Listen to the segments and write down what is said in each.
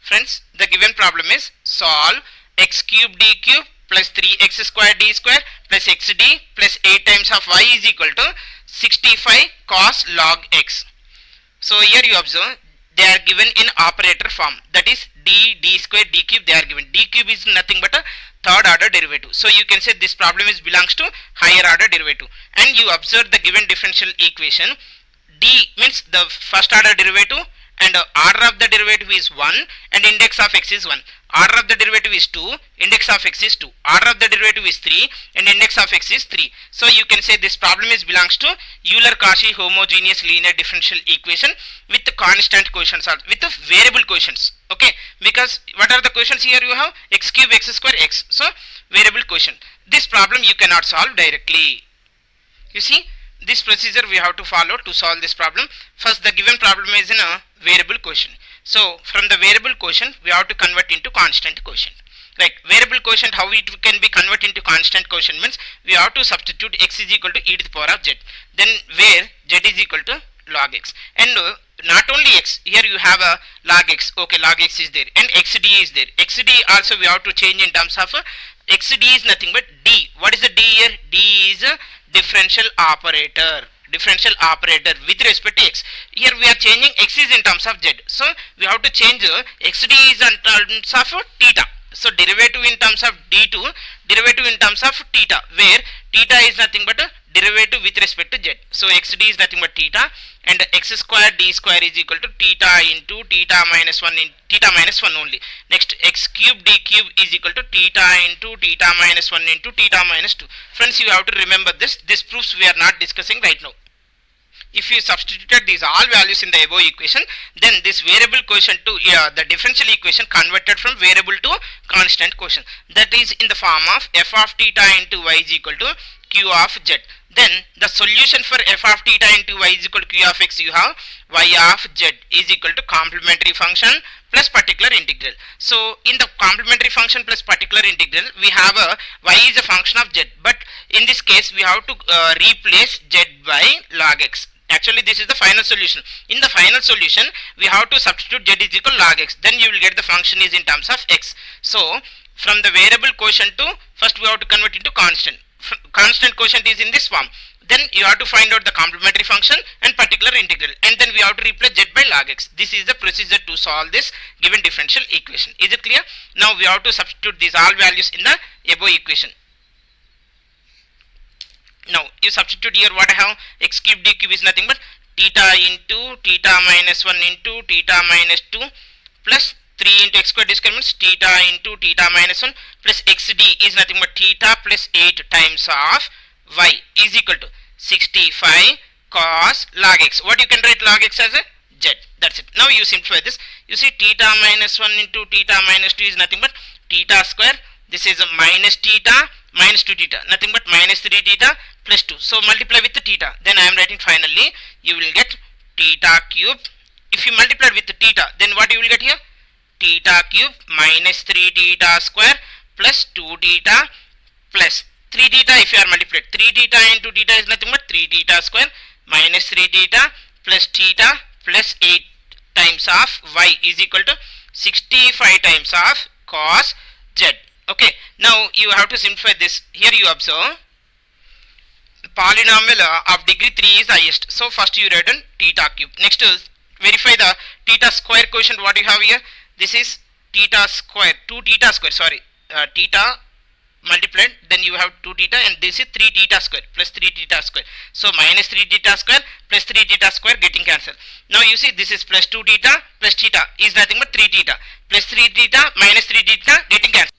Friends, the given problem is solve x cube d cube plus 3x square d square plus xd plus 8 times of y is equal to 65 cos log x. So here you observe they are given in operator form, that is d square d cube they are given. D cube is nothing but a third order derivative. So you can say this problem is belongs to higher order derivative. And you observe the given differential equation. D means the first order derivative and order of the derivative is 1 and index of x is 1. Order of the derivative is 2, index of x is 2. Order of the derivative is 3 and index of x is 3. So you can say this problem is belongs to Euler-Cauchy homogeneous linear differential equation with the constant quotients, with the variable quotients. Okay, because what are the quotients here? You have x cube, x square, x. So variable quotient. This problem you cannot solve directly. You see, this procedure we have to follow to solve this problem. First, the given problem is in a variable quotient. So from the variable quotient we have to convert into constant quotient. Like variable quotient, how it can be converted into constant quotient means we have to substitute x is equal to e to the power of z. Then where z is equal to log x. And not only x, here you have a log x. Okay, log x is there and xd is there. Xd also we have to change in terms of xd is nothing but d. What is the d here? D is a differential operator with respect to x. Here we are changing x is in terms of z. So we have to change xd is in terms of theta. So derivative in terms of d2, derivative in terms of theta, where theta is nothing but a derivative with respect to z. So xd is nothing but theta and x square d square is equal to theta into theta minus 1 in theta minus 1 only. Next, x cube d cube is equal to theta into theta minus 1 into theta minus 2. Friends, you have to remember this. This proofs we are not discussing right now. If you substituted these all values in the above equation, then this variable quotient to the differential equation converted from variable to constant quotient, that is in the form of f of theta into y is equal to q of z. Then the solution for f of theta into y is equal to q of x, you have y of z is equal to complementary function plus particular integral. So in the complementary function plus particular integral we have a y is a function of z, but in this case we have to replace z by log x. Actually this is the final solution. In the final solution we have to substitute z is equal to log x, then you will get the function is in terms of x. So from the variable quotient to, first we have to convert into constant. Constant quotient is in this form. Then you have to find out the complementary function and particular integral, and then we have to replace z by log x. This is the procedure to solve this given differential equation. Is it clear? Now we have to substitute these all values in the above equation. Now you substitute here what I have, x cube d cube is nothing but theta into theta minus 1 into theta minus 2 plus 3 into x square d square means theta into theta minus 1 plus xd is nothing but theta plus 8 times of y is equal to 65 cos log x. What you can write log x as a z. That's it. Now you simplify this. You see theta minus 1 into theta minus 2 is nothing but theta square. This is a minus theta minus 2 theta, nothing but minus 3 theta plus 2. So multiply with the theta. Then I am writing finally you will get theta cube. If you multiply with the theta, then what you will get here? Theta cube minus 3 theta square plus 2 theta plus 3 theta. If you are multiplied, 3 theta into theta is nothing but 3 theta square minus 3 theta plus theta plus 8 times of y is equal to 65 times of cos z. Okay, now you have to simplify this. Here you observe polynomial of degree 3 is highest. So first you write on theta cube. Next is verify the theta square quotient. What you have here? This is theta square, 2 theta square, sorry, theta multiplied, then you have 2 theta, and this is 3 theta square plus 3 theta square. So minus 3 theta square plus 3 theta square getting cancelled. Now you see this is plus 2 theta plus theta is nothing but 3 theta plus 3 theta minus 3 theta getting cancelled.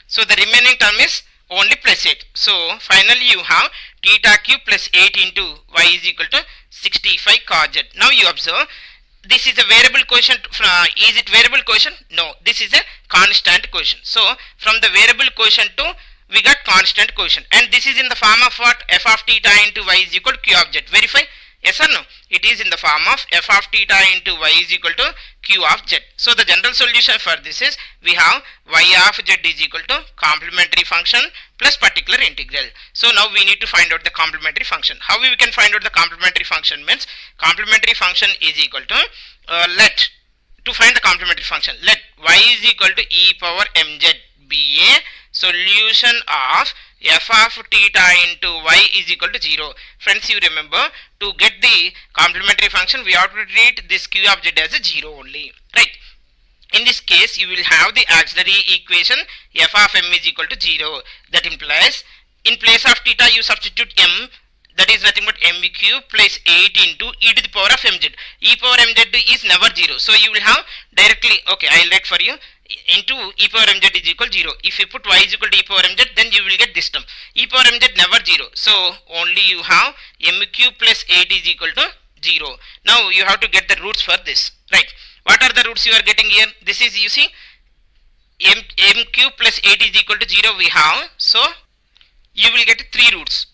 So the remaining term is only plus 8. So finally you have theta cube plus 8 into y is equal to 65 cos z. Now you observe this is a variable quotient. Is it variable quotient? No, this is a constant quotient. So from the variable quotient to we got constant quotient, and this is in the form of what? F of theta into y is equal to q of z. Verify. Yes or no? It is in the form of f of theta into y is equal to q of z. So the general solution for this is we have y of z is equal to complementary function plus particular integral. So now we need to find out the complementary function. How we can find out the complementary function means complementary function is equal to let to find the complementary function, let y is equal to e power mz be a solution of f of theta into y is equal to 0. Friends, you remember, to get the complementary function we have to treat this q of z as a 0 only, right? In this case, you will have the auxiliary equation f of m is equal to 0. That implies in place of theta you substitute m, that is nothing but m cube plus 8 into e to the power of mz. E power mz is never 0. So you will have directly, okay, I will write for you, into e power mz is equal 0. If you put y is equal to e power mz, then you will get this term. E power mz never 0. So only you have m cube plus 8 is equal to 0. Now you have to get the roots for this, right? What are the roots you are getting here? This is, you see, m cube plus 8 is equal to 0 we have. So you will get 3 roots.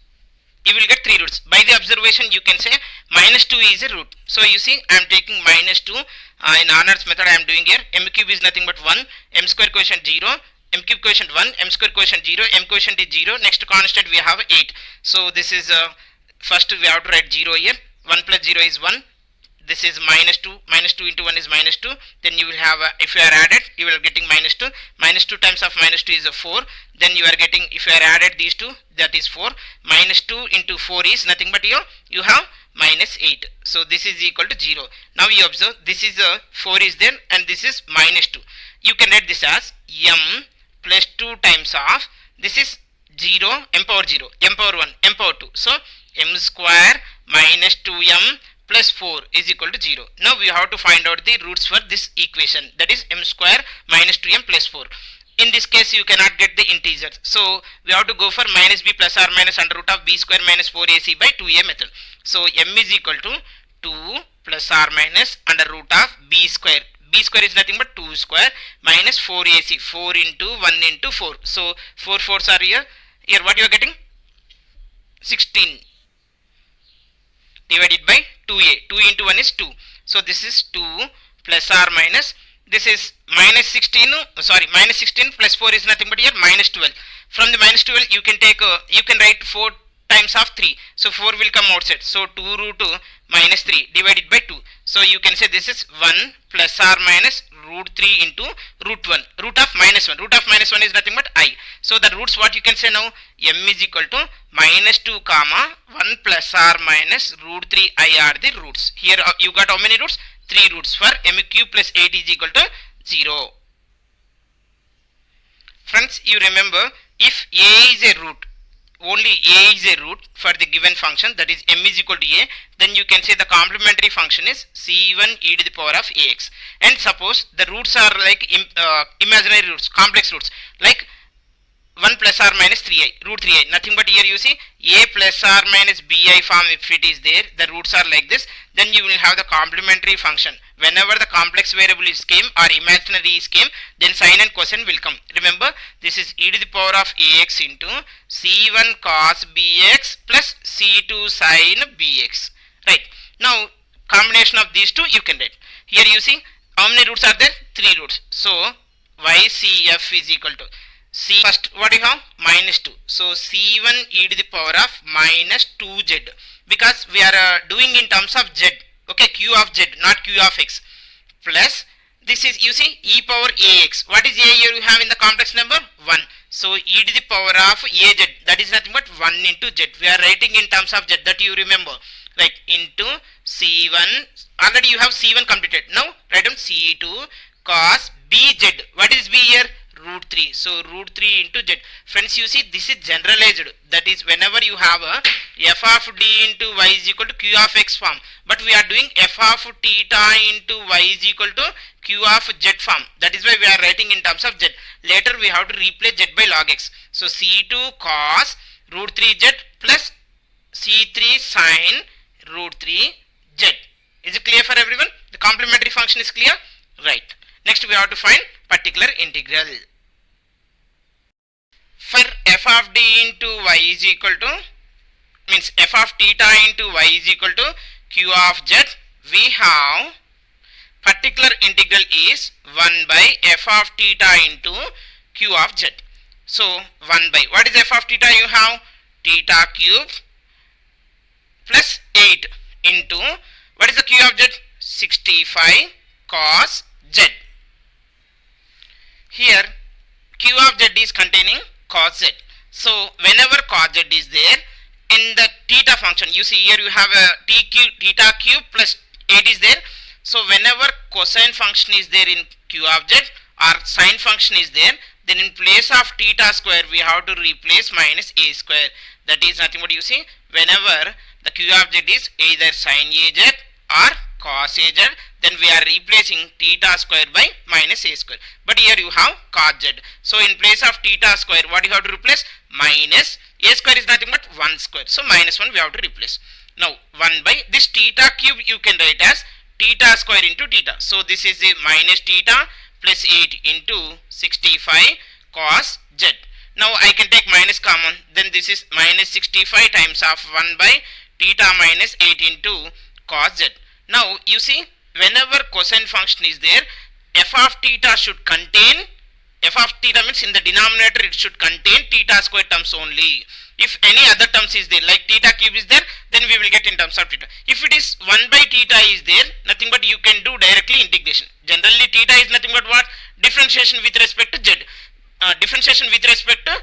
You will get 3 roots. By the observation you can say minus 2 is a root. So you see, I am taking minus 2 in Arnold's method. I am doing here. M cube is nothing but 1, m square quotient 0, m cube quotient 1, m square quotient 0, m quotient is 0. Next constant we have 8. So this is first we have to write 0 here. 1 plus 0 is 1. This is minus 2. Minus 2 into 1 is minus 2. Then you will have, if you are added, you will getting minus 2. Minus 2 times of minus 2 is a 4. Then you are getting, if you are added these two, that is 4. Minus 2 into 4 is nothing but you have minus 8. So this is equal to 0. Now you observe, this is 4 is there and this is minus 2. You can write this as m plus 2 times of, this is 0, m power 0, m power 1, m power 2. So m square minus 2m plus 4 is equal to 0. Now we have to find out the roots for this equation, that is m square minus 2m plus 4. In this case you cannot get the integers, so we have to go for minus b plus or minus under root of b square minus 4ac by 2a method. So m is equal to 2 plus or minus under root of b square. B square is nothing but 2 square minus 4ac, 4 into 1 into 4. So 4 4s are here. Here what you are getting? 16 divided by 2a. 2 into 1 is 2. So this is 2 plus or minus, this is minus 16, minus 16 plus 4 is nothing but here minus 12. From the minus 12 you can take, you can write 4 times of 3. So 4 will come outside. So 2 root 2 minus 3 divided by 2. So you can say this is 1 plus or minus root 3 into root 1. Root of minus 1. Root of minus 1 is nothing but I. So the roots, what you can say now? M is equal to minus 2 comma 1 plus or minus root 3 I are the roots. Here you got how many roots? 3 roots for m cube plus 8 is equal to 0. Friends, you remember, if a is a root, only a is a root for the given function, that is m is equal to a, then you can say the complementary function is c1 e to the power of ax. And suppose the roots are like imaginary roots, complex roots, like 1 plus or minus 3i, root 3i, nothing but here you see a plus or minus bi form. If it is there, the roots are like this, then you will have the complementary function. Whenever the complex variable is came or imaginary is came, then sine and cosine will come. Remember, this is e to the power of ax into c1 cos bx plus c2 sin bx, right? Now combination of these two you can write. Here you see how many roots are there? 3 roots. So ycf is equal to c, first what you have? Minus 2. So c1 e to the power of minus 2z, because we are doing in terms of z, okay, q of z, not q of x, plus this is, you see, e power ax. What is a here you have in the complex number? 1. So e to the power of az, that is nothing but 1 into z. We are writing in terms of z, that you remember, like into c1, already you have c1 completed. Now write down c2 cos bz. What is b here? Root 3. So root 3 into z. Friends, you see, this is generalized, that is whenever you have a f of d into y is equal to q of x form, but we are doing f of theta into y is equal to q of z form. That is why we are writing in terms of z. Later we have to replace z by log x. So c2 cos root 3z plus c3 sin root 3z. Is it clear for everyone? The complementary function is clear, right? Next we have to find particular integral. For f of d into y is equal to, means f of theta into y is equal to q of z, we have particular integral is 1 by f of theta into q of z. So 1 by, what is f of theta? You have theta cube plus 8 into, what is the q of z? 65 cos z. Here q of z is containing cos z. So whenever cos z is there in the theta function, you see here you have a theta cube plus 8 is there. So whenever cosine function is there in q of z or sine function is there, then in place of theta square we have to replace minus a square. That is nothing but, you see, whenever the q of z is either sine az or cos az, then we are replacing theta square by minus a square. But here you have cos z. So in place of theta square, what you have to replace? Minus a square is nothing but 1 square. So minus 1 we have to replace. Now 1 by this theta cube you can write as theta square into theta. So this is the minus theta plus 8 into 65 cos z. Now I can take minus common, then this is minus 65 times of 1 by theta minus 8 into cos z. Now you see, whenever cosine function is there, f of theta should contain, f of theta means in the denominator it should contain theta square terms only. If any other terms is there, like theta cube is there, then we will get in terms of theta. If it is 1 by theta is there, nothing but you can do directly integration. Generally theta is nothing but what? Differentiation with respect to z. Differentiation with respect to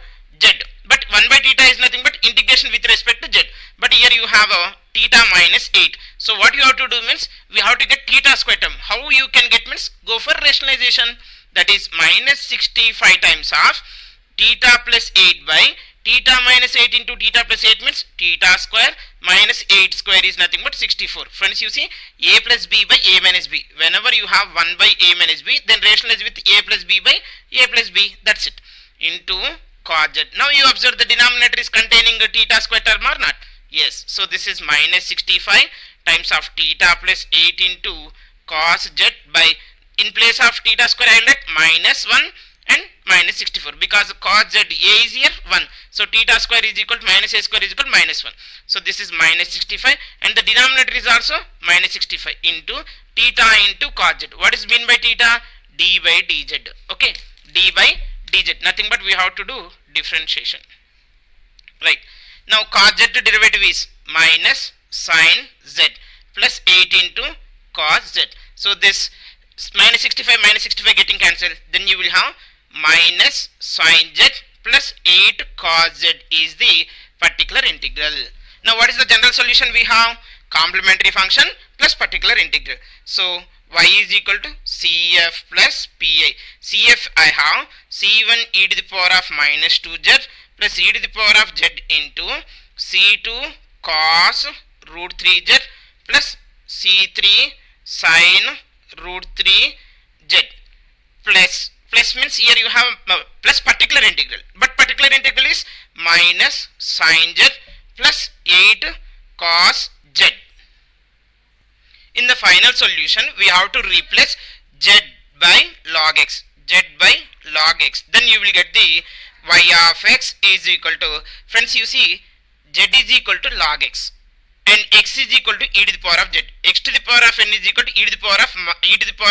z. But 1 by theta is nothing but integration with respect to z. But here you have a theta minus 8. So what you have to do means, we have to get theta square term. How you can get means, go for rationalization. That is minus 65 times of theta plus 8 by theta minus 8 into theta plus 8 means theta square minus 8 square is nothing but 64. Friends, you see, a plus b by a minus b. Whenever you have 1 by a minus b, then rationalize with a plus b by a plus b. That's it. Into cos z. Now you observe the denominator is containing a theta square term or not? Yes. So this is minus 65 times of theta plus 8 into cos z by, in place of theta square I will write minus 1 and minus 64, because cos z a is here 1. So theta square is equal to minus a square is equal to minus 1. So this is minus 65 and the denominator is also minus 65 into theta into cos z. What is mean by theta? D by dz. Okay, d by dz. Nothing but we have to do differentiation. Right. Now cos z derivative is minus sine z plus 8 into cos z. So this minus 65 getting cancelled. Then you will have minus sine z plus 8 cos z is the particular integral. Now what is the general solution we have? Complementary function plus particular integral. So y is equal to cf plus pi. Cf I have c1 e to the power of minus 2z plus e to the power of z into c2 cos root 3z plus c3 sin root 3z plus means here you have plus particular integral, but particular integral is minus sine z plus 8 cos z. In the final solution we have to replace z by log x, then you will get the y of x is equal to, friends, you see, z is equal to log x and x is equal to e to the power of z. X to the power of n is equal to e to the power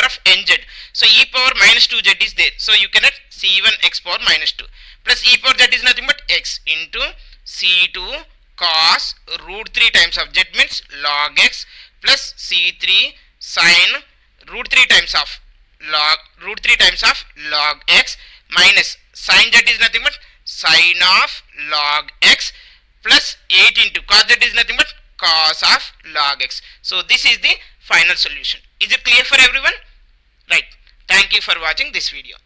of nz. So e power minus 2z is there. So you can write c1 x power minus 2 plus e power z is nothing but x into c2 cos root 3 times of z means log x plus c3 sin root 3 times of log x minus sin z is nothing but sin of log x plus 8 into cos z is nothing but cos of log x. So this is the final solution. Is it clear for everyone? Right. Thank you for watching this video.